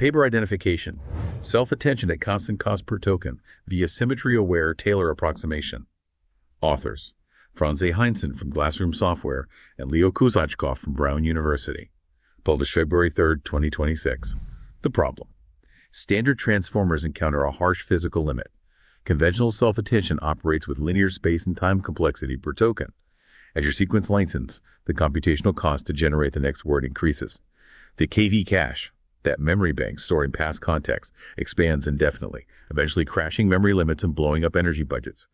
Paper identification. Self-attention at constant cost per token via Symmetry-Aware Taylor approximation. Authors: Franz A. Heinzen from Glassroom Software and Leo Kuzachkov from Brown University. Published February 3, 2026. The problem: standard transformers encounter a harsh physical limit. Conventional self-attention operates with linear space and time complexity per token. As your sequence lengthens, the computational cost to generate the next word increases. The KV cache, that memory bank storing past context, expands indefinitely, eventually crashing memory limits and blowing up energy budgets.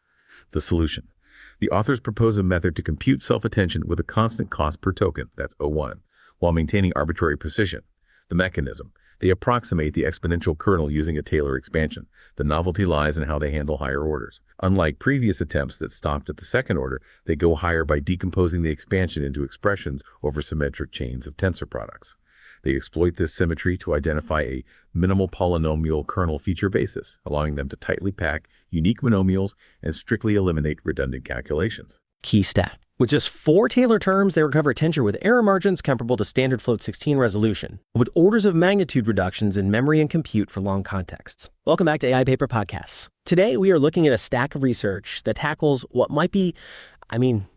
The solution: the authors propose a method to compute self-attention with a constant cost per token, that's O1, while maintaining arbitrary precision. The mechanism: they approximate the exponential kernel using a Taylor expansion. The novelty lies in how they handle higher orders. Unlike previous attempts that stopped at the second order, they go higher by decomposing the expansion into expressions over symmetric chains of tensor products. They exploit this symmetry to identify a minimal polynomial kernel feature basis, allowing them to tightly pack unique monomials and strictly eliminate redundant calculations. Key stat: with just 4 Taylor terms, they recover tensor with error margins comparable to standard float 16 resolution, with orders of magnitude reductions in memory and compute for long contexts. Welcome back to AI Paper Podcasts. Today, we are looking at a stack of research that tackles what might be,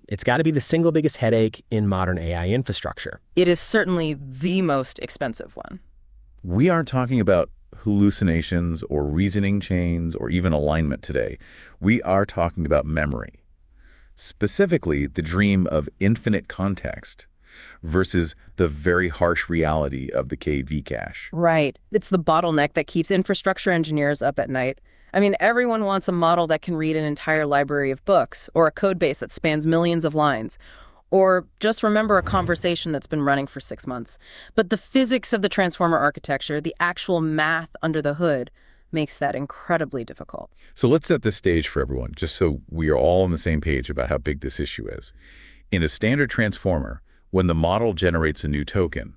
it's got to be the single biggest headache in modern AI infrastructure. It is certainly the most expensive one. We aren't talking about hallucinations or reasoning chains or even alignment today. We are talking about memory. Specifically, the dream of infinite context versus the very harsh reality of the KV cache. Right. It's the bottleneck that keeps infrastructure engineers up at night. Everyone wants a model that can read an entire library of books, or a code base that spans millions of lines, or just remember a conversation that's been running for 6 months. But the physics of the transformer architecture, the actual math under the hood, makes that incredibly difficult. So let's set the stage for everyone, just so we are all on the same page about how big this issue is. In a standard transformer, when the model generates a new token,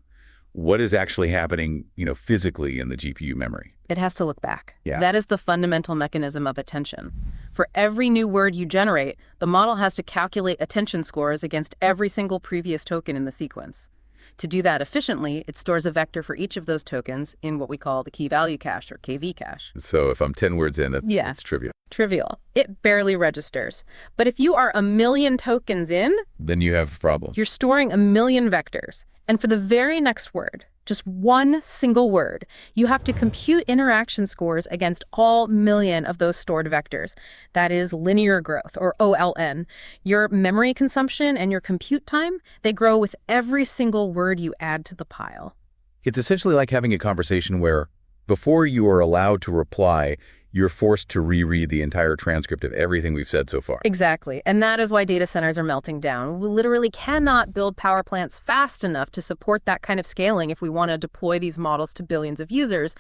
what is actually happening, physically in the GPU memory? It has to look back. Yeah. That is the fundamental mechanism of attention. For every new word you generate, the model has to calculate attention scores against every single previous token in the sequence. To do that efficiently, it stores a vector for each of those tokens in what we call the key value cache, or KV cache. So if I'm 10 words in, it's trivial. Trivial. It barely registers. But if you are 1 million tokens in, then you have problems. You're storing 1 million vectors. And for the very next word, just one single word, you have to compute interaction scores against all million of those stored vectors. That is linear growth, or OLN. Your memory consumption and your compute time, they grow with every single word you add to the pile. It's essentially like having a conversation where, before you are allowed to reply, you're forced to reread the entire transcript of everything we've said so far. Exactly. And that is why data centers are melting down. We literally cannot build power plants fast enough to support that kind of scaling if we want to deploy these models to billions of users.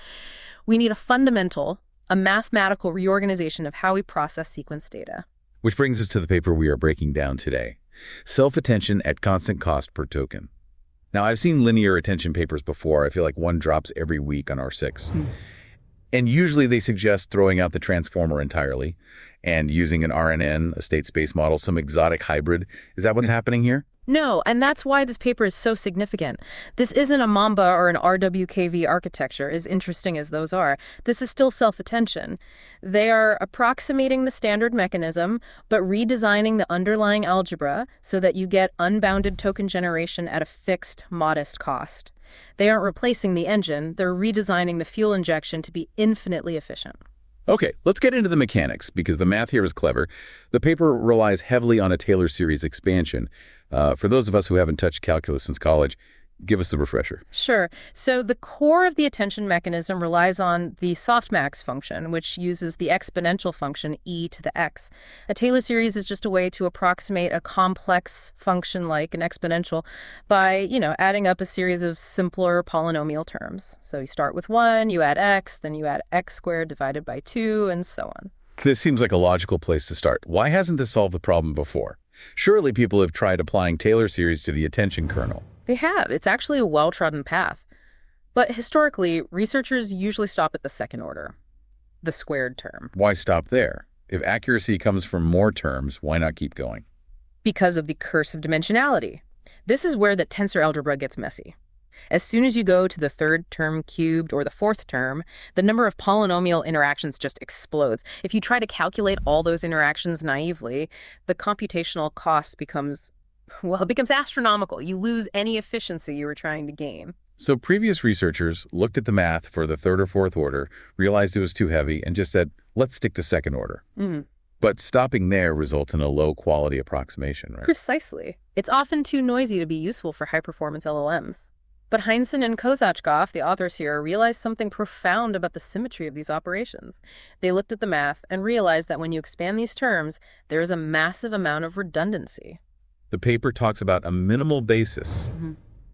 We need a mathematical reorganization of how we process sequence data. Which brings us to the paper we are breaking down today: Self-attention at constant cost per token. Now, I've seen linear attention papers before. I feel like one drops every week on R6. And usually they suggest throwing out the transformer entirely and using an RNN, a state space model, some exotic hybrid. Is that what's happening here? No, and that's why this paper is so significant. This isn't a Mamba or an RWKV architecture, as interesting as those are. This is still self-attention. They are approximating the standard mechanism, but redesigning the underlying algebra so that you get unbounded token generation at a fixed, modest cost. They aren't replacing the engine, they're redesigning the fuel injection to be infinitely efficient. Okay, let's get into the mechanics, because the math here is clever. The paper relies heavily on a Taylor series expansion. For those of us who haven't touched calculus since college, give us the refresher. Sure. So the core of the attention mechanism relies on the softmax function, which uses the exponential function e to the x. A Taylor series is just a way to approximate a complex function like an exponential by, adding up a series of simpler polynomial terms. So you start with 1, you add x, then you add x squared divided by 2, and so on. This seems like a logical place to start. Why hasn't this solved the problem before? Surely people have tried applying Taylor series to the attention kernel. They have. It's actually a well-trodden path. But historically, researchers usually stop at the second order, the squared term. Why stop there? If accuracy comes from more terms, why not keep going? Because of the curse of dimensionality. This is where the tensor algebra gets messy. As soon as you go to the third term cubed or the fourth term, the number of polynomial interactions just explodes. If you try to calculate all those interactions naively, the computational cost becomes, well, it becomes astronomical. You lose any efficiency you were trying to gain. So previous researchers looked at the math for the third or fourth order, realized it was too heavy, and just said, let's stick to second order. But stopping there results in a low-quality approximation, right? Precisely. It's often too noisy to be useful for high-performance LLMs. But Heinzen and Kozachkov, the authors here, realized something profound about the symmetry of these operations. They looked at the math and realized that when you expand these terms, there is a massive amount of redundancy. The paper talks about a minimal basis.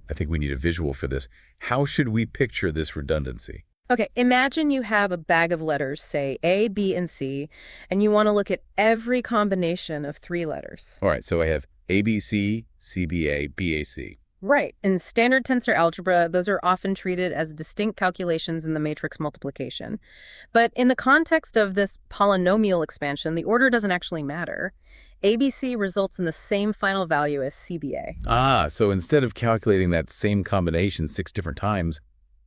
I think we need a visual for this. How should we picture this redundancy? Okay, imagine you have a bag of letters, say A, B, and C, and you want to look at every combination of 3 letters. All right, so I have ABC, CBA, BAC. Right. In standard tensor algebra, those are often treated as distinct calculations in the matrix multiplication. But in the context of this polynomial expansion, the order doesn't actually matter. ABC results in the same final value as CBA. So instead of calculating that same combination 6 different times,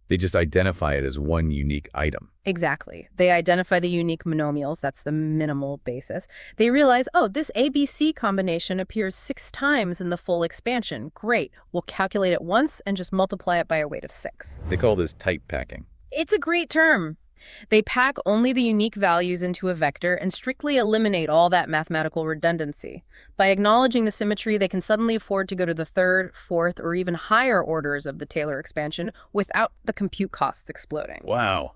they just identify it as one unique item. Exactly. They identify the unique monomials, that's the minimal basis. They realize, oh, this ABC combination appears 6 times in the full expansion. Great. We'll calculate it once and just multiply it by a weight of 6. They call this type packing. It's a great term. They pack only the unique values into a vector and strictly eliminate all that mathematical redundancy. By acknowledging the symmetry, they can suddenly afford to go to the third, fourth, or even higher orders of the Taylor expansion without the compute costs exploding. Wow.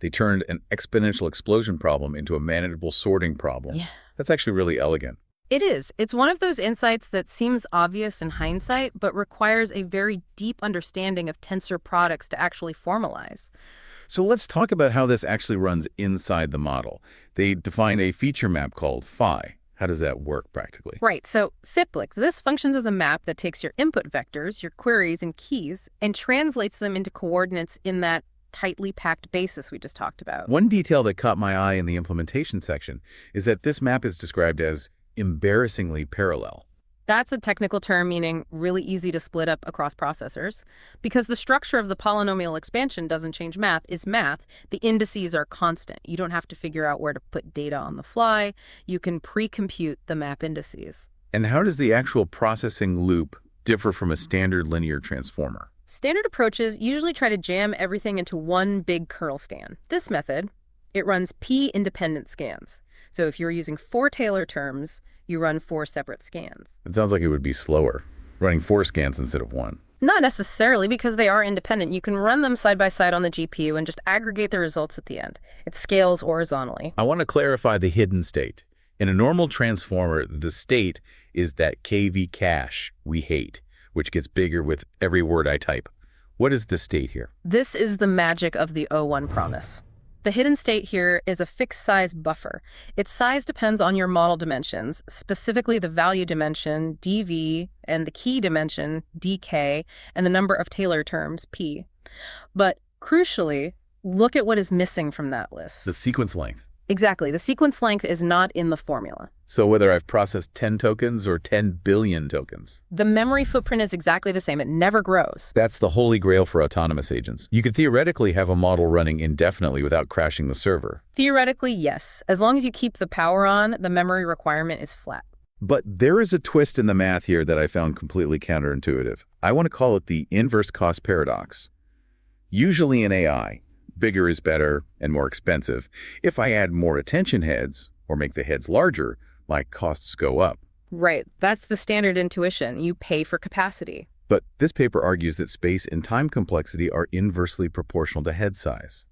They turned an exponential explosion problem into a manageable sorting problem. Yeah. That's actually really elegant. It is. It's one of those insights that seems obvious in hindsight, but requires a very deep understanding of tensor products to actually formalize. So let's talk about how this actually runs inside the model. They define a feature map called phi. How does that work practically? Right, so FIPLIC, this functions as a map that takes your input vectors, your queries and keys, and translates them into coordinates in that tightly packed basis we just talked about. One detail that caught my eye in the implementation section is that this map is described as embarrassingly parallel. That's a technical term meaning really easy to split up across processors. Because the structure of the polynomial expansion doesn't change math, the indices are constant. You don't have to figure out where to put data on the fly. You can pre-compute the map indices. And how does the actual processing loop differ from a standard linear transformer? Standard approaches usually try to jam everything into one big kernel scan. This method, it runs p-independent scans. So if you're using 4 Taylor terms, you run 4 separate scans. It sounds like it would be slower, running 4 scans instead of 1. Not necessarily, because they are independent. You can run them side by side on the GPU and just aggregate the results at the end. It scales horizontally. I want to clarify the hidden state. In a normal transformer, the state is that KV cache we hate, which gets bigger with every word I type. What is the state here? This is the magic of the O1 promise. The hidden state here is a fixed size buffer. Its size depends on your model dimensions, specifically the value dimension, dv, and the key dimension, dk, and the number of Taylor terms, p. But crucially, look at what is missing from that list. The sequence length. Exactly. The sequence length is not in the formula. So whether I've processed 10 tokens or 10 billion tokens. The memory footprint is exactly the same. It never grows. That's the holy grail for autonomous agents. You could theoretically have a model running indefinitely without crashing the server. Theoretically, yes. As long as you keep the power on, the memory requirement is flat. But there is a twist in the math here that I found completely counterintuitive. I want to call it the inverse cost paradox. Usually in AI, bigger is better and more expensive. If I add more attention heads or make the heads larger, my costs go up. Right. That's the standard intuition. You pay for capacity. But this paper argues that space and time complexity are inversely proportional to head size.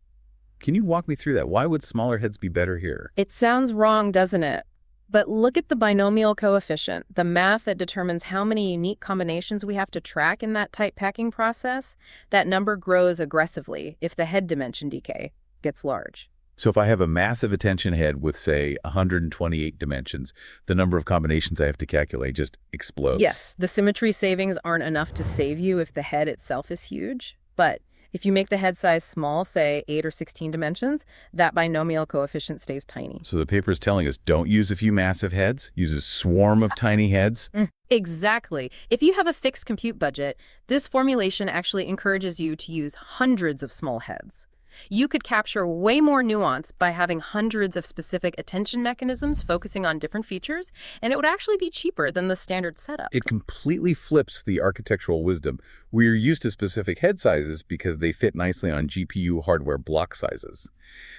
Can you walk me through that? Why would smaller heads be better here? It sounds wrong, doesn't it? But look at the binomial coefficient, the math that determines how many unique combinations we have to track in that type packing process. That number grows aggressively if the head dimension decay gets large. So if I have a massive attention head with, say, 128 dimensions, the number of combinations I have to calculate just explodes. Yes, the symmetry savings aren't enough to save you if the head itself is huge. But If you make the head size small, say 8 or 16 dimensions, that binomial coefficient stays tiny. So the paper is telling us don't use a few massive heads, use a swarm of tiny heads. Exactly. If you have a fixed compute budget, this formulation actually encourages you to use hundreds of small heads. You could capture way more nuance by having hundreds of specific attention mechanisms focusing on different features, and it would actually be cheaper than the standard setup. It completely flips the architectural wisdom. We're used to specific head sizes because they fit nicely on GPU hardware block sizes.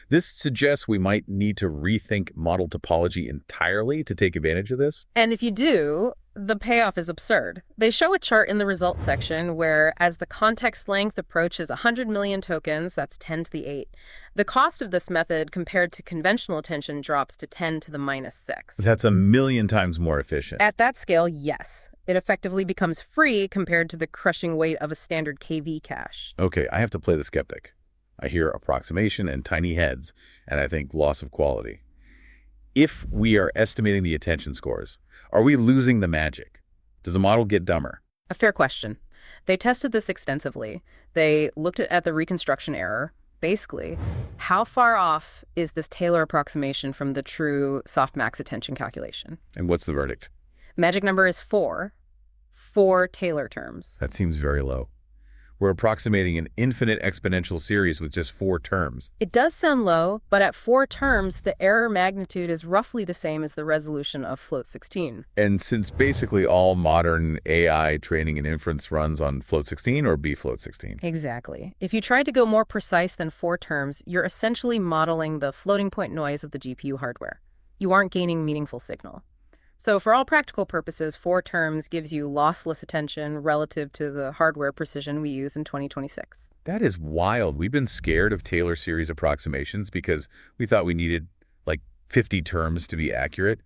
This suggests we might need to rethink model topology entirely to take advantage of this. And if you do, the payoff is absurd. They show a chart in the results section where, as the context length approaches 100 million tokens, that's 10 to the 8, the cost of this method compared to conventional attention drops to 10 to the minus 6. That's 1,000,000 times more efficient. At that scale, yes. It effectively becomes free compared to the crushing weight of a standard KV cache. Okay, I have to play the skeptic. I hear approximation and tiny heads, and I think loss of quality. If we are estimating the attention scores, are we losing the magic? Does the model get dumber? A fair question. They tested this extensively. They looked at the reconstruction error. Basically, how far off is this Taylor approximation from the true softmax attention calculation? And what's the verdict? Magic number is 4. 4 Taylor terms. That seems very low. We're approximating an infinite exponential series with just 4 terms. It does sound low, but at 4 terms, the error magnitude is roughly the same as the resolution of float 16. And since basically all modern AI training and inference runs on float 16 or bfloat 16. Exactly. If you try to go more precise than 4 terms, you're essentially modeling the floating point noise of the GPU hardware. You aren't gaining meaningful signal. So for all practical purposes, 4 terms gives you lossless attention relative to the hardware precision we use in 2026. That is wild. We've been scared of Taylor series approximations because we thought we needed like 50 terms to be accurate.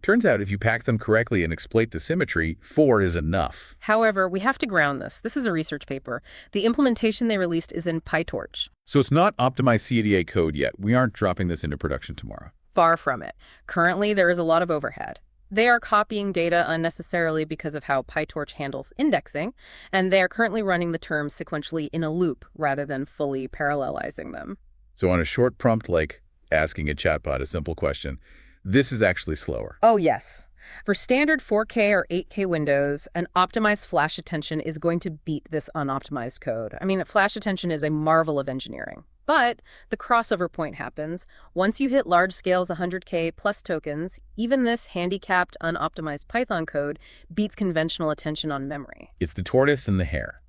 Turns out if you pack them correctly and exploit the symmetry, 4 is enough. However, we have to ground this. This is a research paper. The implementation they released is in PyTorch. So it's not optimized CADA code yet. We aren't dropping this into production tomorrow. Far from it. Currently, there is a lot of overhead. They are copying data unnecessarily because of how PyTorch handles indexing, and they are currently running the terms sequentially in a loop rather than fully parallelizing them. So on a short prompt like asking a chatbot a simple question, this is actually slower. Oh, yes. For standard 4K or 8K windows, an optimized flash attention is going to beat this unoptimized code. I mean, flash attention is a marvel of engineering. But the crossover point happens. Once you hit large scales 100K plus tokens, even this handicapped, unoptimized Python code beats conventional attention on memory. It's the tortoise and the hare.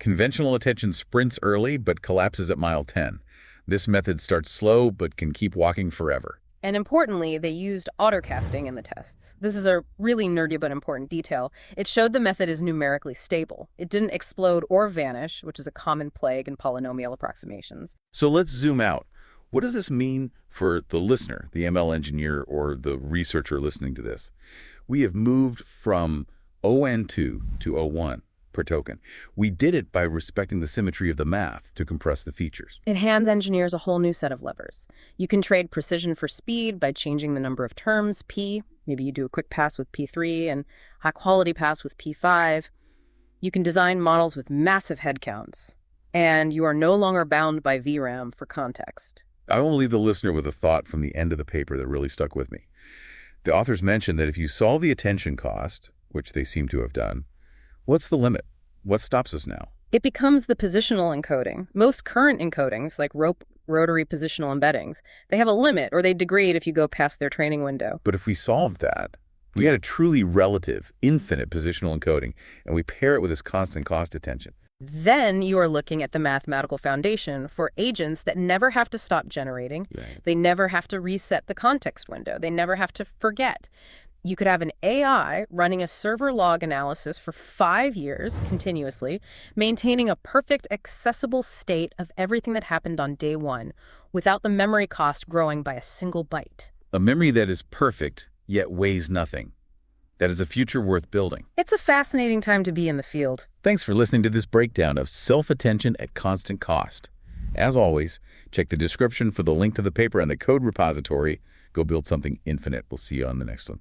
Conventional attention sprints early but collapses at mile 10. This method starts slow but can keep walking forever. And importantly, they used autocasting in the tests. This is a really nerdy but important detail. It showed the method is numerically stable. It didn't explode or vanish, which is a common plague in polynomial approximations. So let's zoom out. What does this mean for the listener, the ML engineer, or the researcher listening to this? We have moved from ON2 to O1 per token. We did it by respecting the symmetry of the math to compress the features. It hands engineers a whole new set of levers. You can trade precision for speed by changing the number of terms, P. Maybe you do a quick pass with P3 and high quality pass with P5. You can design models with massive head counts. And you are no longer bound by VRAM for context. I want to leave the listener with a thought from the end of the paper that really stuck with me. The authors mentioned that if you solve the attention cost, which they seem to have done, what's the limit? What stops us now? It becomes the positional encoding. Most current encodings, like rotary positional embeddings, they have a limit or they degrade if you go past their training window. But if we solve that, we had a truly relative, infinite positional encoding, and we pair it with this constant cost attention. Then you are looking at the mathematical foundation for agents that never have to stop generating. Right. They never have to reset the context window. They never have to forget. You could have an AI running a server log analysis for 5 years continuously, maintaining a perfect, accessible state of everything that happened on day 1 without the memory cost growing by a single byte. A memory that is perfect, yet weighs nothing. That is a future worth building. It's a fascinating time to be in the field. Thanks for listening to this breakdown of self-attention at constant cost. As always, check the description for the link to the paper and the code repository. Go build something infinite. We'll see you on the next one.